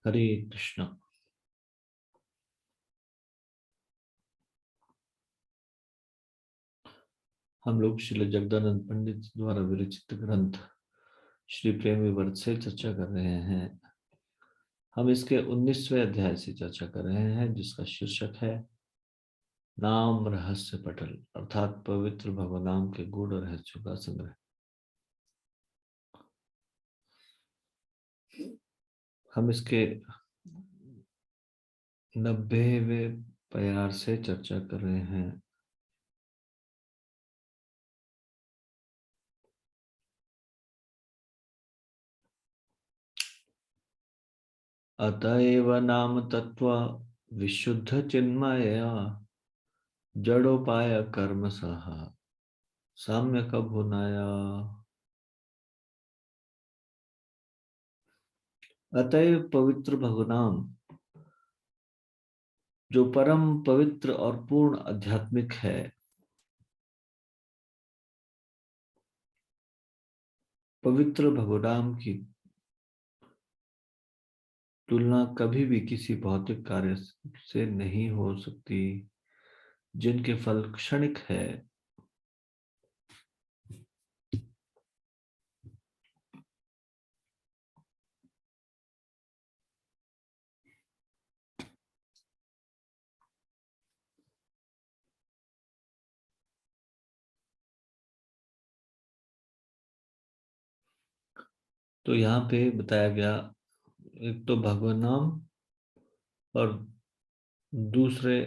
हरे कृष्णा। हम लोग श्री जगदानंद पंडित द्वारा विरचित ग्रंथ श्री प्रेम विवर्त से चर्चा कर रहे हैं। हम इसके 19वें अध्याय से चर्चा कर रहे हैं, जिसका शीर्षक है नाम रहस्य पटल, अर्थात पवित्र भगवनाम के गूढ़ रहस्यों का संग्रह। हम इसके 90वें प्यार से चर्चा कर रहे हैं। अतएव नाम तत्व विशुद्ध चिन्मय जड़ोपाय कर्म सह साम्य कभुनाया। अतएव पवित्र भगवनाम, जो परम पवित्र और पूर्ण आध्यात्मिक है, पवित्र भगवनाम की तुलना कभी भी किसी भौतिक कार्य से नहीं हो सकती, जिनके फल क्षणिक है। तो यहाँ पे बताया गया, एक तो भगवान नाम और दूसरे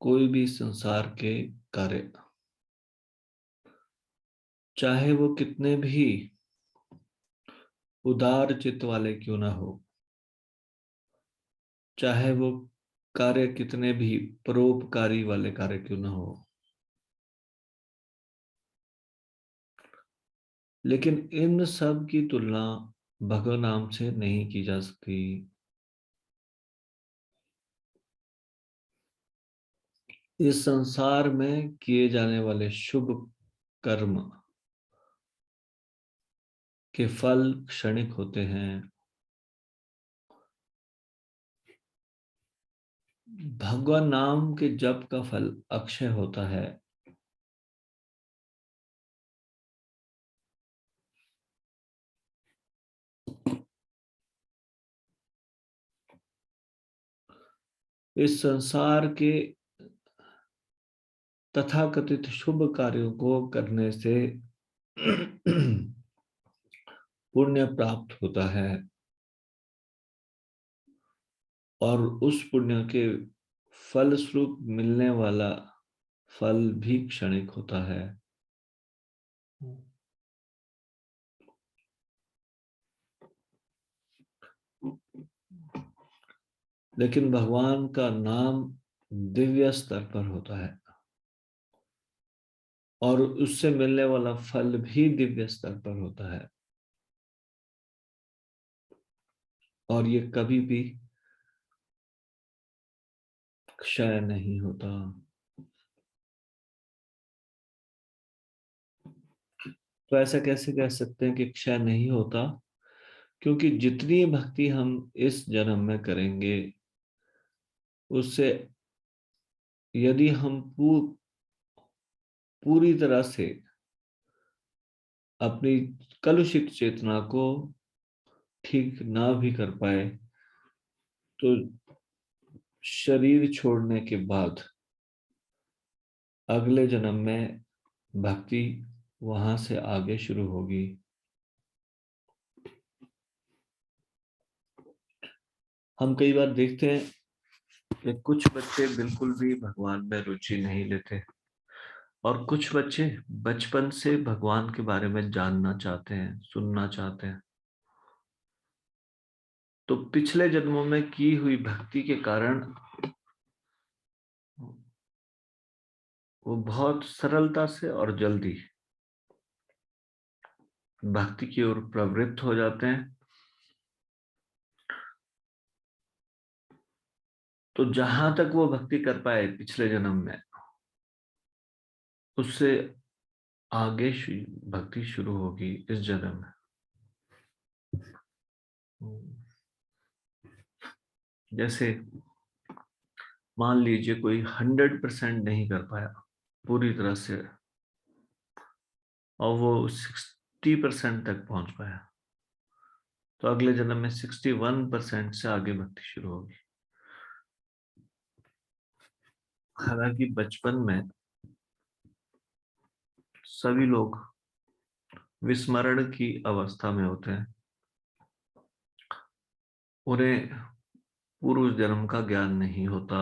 कोई भी संसार के कार्य, चाहे वो कितने भी उदार चित्त वाले क्यों ना हो, चाहे वो कार्य कितने भी परोपकारी वाले कार्य क्यों ना हो, लेकिन इन सब की तुलना भगवान नाम से नहीं की जा सकती। इस संसार में किए जाने वाले शुभ कर्म के फल क्षणिक होते हैं। भगवान नाम के जप का फल अक्षय होता है। इस संसार के तथाकथित शुभ कार्यों को करने से पुण्य प्राप्त होता है, और उस पुण्य के फलस्वरूप मिलने वाला फल भी क्षणिक होता है। लेकिन भगवान का नाम दिव्य स्तर पर होता है, और उससे मिलने वाला फल भी दिव्य स्तर पर होता है, और ये कभी भी क्षय नहीं होता। तो ऐसा कैसे कह सकते हैं कि क्षय नहीं होता? क्योंकि जितनी भक्ति हम इस जन्म में करेंगे, उससे यदि हम पूरी तरह से अपनी कलुषित चेतना को ठीक ना भी कर पाए, तो शरीर छोड़ने के बाद अगले जन्म में भक्ति वहां से आगे शुरू होगी। हम कई बार देखते हैं कि कुछ बच्चे बिल्कुल भी भगवान में रुचि नहीं लेते, और कुछ बच्चे बचपन से भगवान के बारे में जानना चाहते हैं, सुनना चाहते हैं। तो पिछले जन्मों में की हुई भक्ति के कारण वो बहुत सरलता से और जल्दी भक्ति की ओर प्रवृत्त हो जाते हैं। तो जहां तक वो भक्ति कर पाए पिछले जन्म में, उससे आगे भक्ति शुरू होगी इस जन्म में। जैसे मान लीजिए कोई 100% नहीं कर पाया पूरी तरह से, और वो 60% तक पहुंच पाया, तो अगले जन्म में 61% से आगे भक्ति शुरू होगी। हालांकि बचपन में सभी लोग विस्मरण की अवस्था में होते हैं, उन्हें पूर्व जन्म का ज्ञान नहीं होता।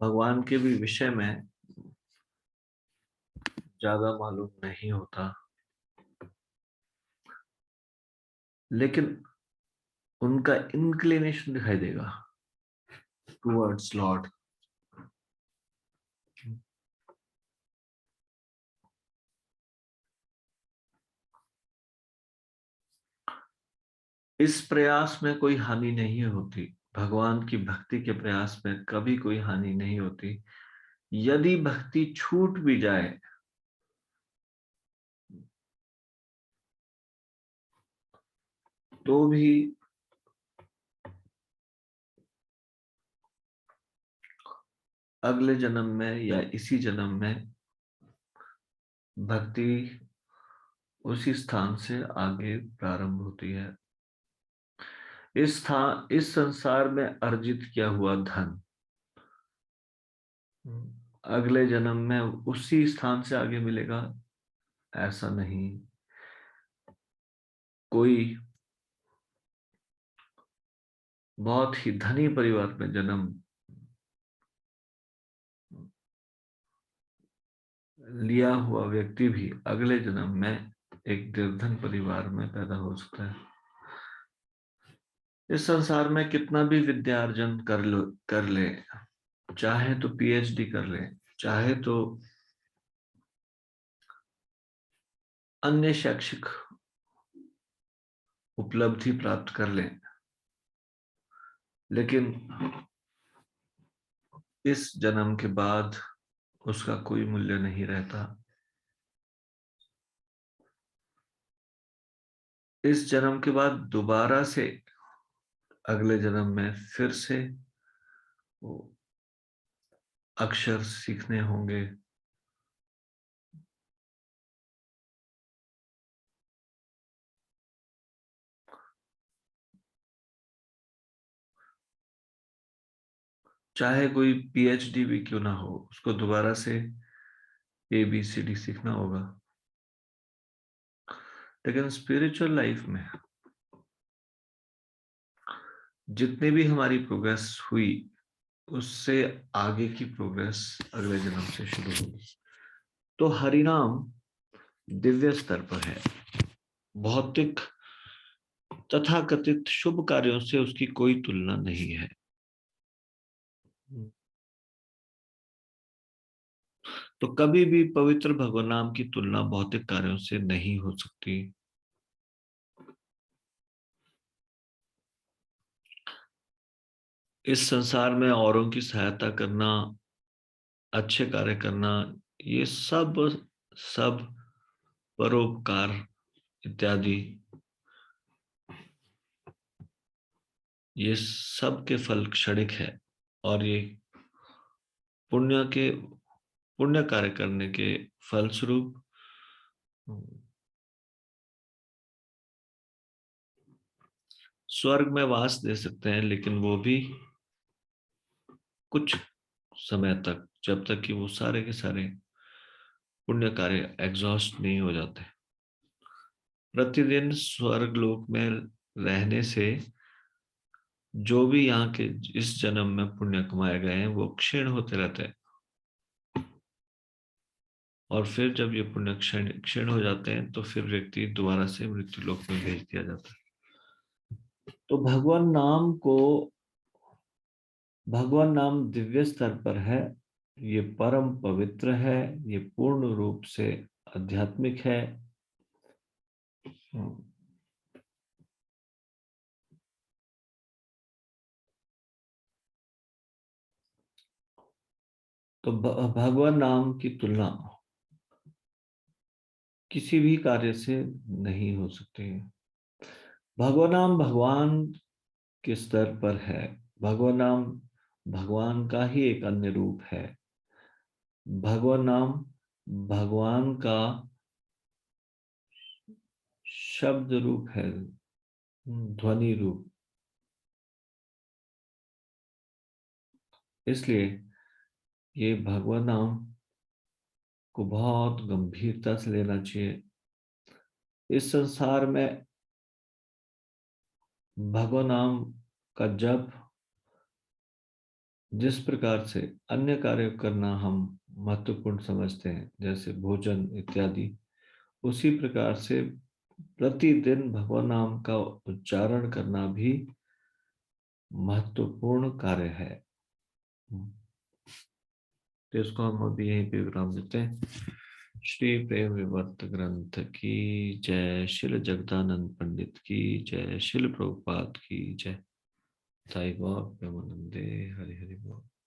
भगवान के भी विषय में ज्यादा मालूम नहीं होता, लेकिन उनका इंक्लिनेशन दिखाई देगा टुवर्ड्स लॉर्ड। इस प्रयास में कोई हानि नहीं होती, भगवान की भक्ति के प्रयास में कभी कोई हानि नहीं होती। यदि भक्ति छूट भी जाए तो भी अगले जन्म में या इसी जन्म में भक्ति उसी स्थान से आगे प्रारंभ होती है। इस संसार में अर्जित किया हुआ धन अगले जन्म में उसी स्थान से आगे मिलेगा ऐसा नहीं। कोई बहुत ही धनी परिवार में जन्म लिया हुआ व्यक्ति भी अगले जन्म में एक निर्धन परिवार में पैदा हो सकता है। इस संसार में कितना भी विद्यार्जन कर ले, चाहे तो पीएचडी कर ले, चाहे तो अन्य शैक्षिक उपलब्धि प्राप्त कर ले, लेकिन इस जन्म के बाद उसका कोई मूल्य नहीं रहता। इस जन्म के बाद दोबारा से अगले जन्म में फिर से वो अक्षर सीखने होंगे, चाहे कोई पीएचडी भी क्यों ना हो, उसको दोबारा से ABCD सीखना होगा। लेकिन स्पिरिचुअल लाइफ में जितनी भी हमारी प्रोग्रेस हुई उससे आगे की प्रोग्रेस अगले जन्म से शुरू होगी। तो हरिनाम दिव्य स्तर पर है, भौतिक तथाकथित शुभ कार्यों से उसकी कोई तुलना नहीं है। तो कभी भी पवित्र भगवान नाम की तुलना भौतिक कार्यों से नहीं हो सकती। इस संसार में औरों की सहायता करना, अच्छे कार्य करना, ये सब सब परोपकार इत्यादि, ये सब के फल क्षणिक है, और ये पुण्य कार्य करने के फलस्वरूप स्वर्ग में वास दे सकते हैं, लेकिन वो भी कुछ समय तक, जब तक कि वो सारे के सारे पुण्य कार्य एग्जॉस्ट नहीं हो जाते। प्रतिदिन स्वर्ग लोक में रहने से जो भी यहाँ के इस जन्म में पुण्य कमाए गए हैं वो क्षीण होते रहते हैं, और फिर जब ये पुण्य क्षीण क्षीण हो जाते हैं तो फिर व्यक्ति दोबारा से मृत्यु लोक में भेज दिया जाता है। तो भगवान नाम दिव्य स्तर पर है, ये परम पवित्र है, ये पूर्ण रूप से आध्यात्मिक है। तो भगवान नाम की तुलना किसी भी कार्य से नहीं हो सकती है। भगवान नाम भगवान के स्तर पर है। भगवान नाम भगवान का ही एक अन्य रूप है। भगवान नाम भगवान का शब्द रूप है, ध्वनि रूप। इसलिए ये भगवान नाम को बहुत गंभीरता से लेना चाहिए। इस संसार में भगवान नाम का जप जिस प्रकार से अन्य कार्य करना हम महत्वपूर्ण समझते हैं, जैसे भोजन इत्यादि, उसी प्रकार से प्रतिदिन भगवान नाम का उच्चारण करना भी महत्वपूर्ण कार्य है। तो इसको हम अभी यहीं पे विराम देते हैं। श्री प्रेम विवर्त ग्रंथ की जय। शिल जगदानंद पंडित की जय। शिल प्रभुपाद की जय। साई बाबा प्रेमानंदे। हरि हरि बोल।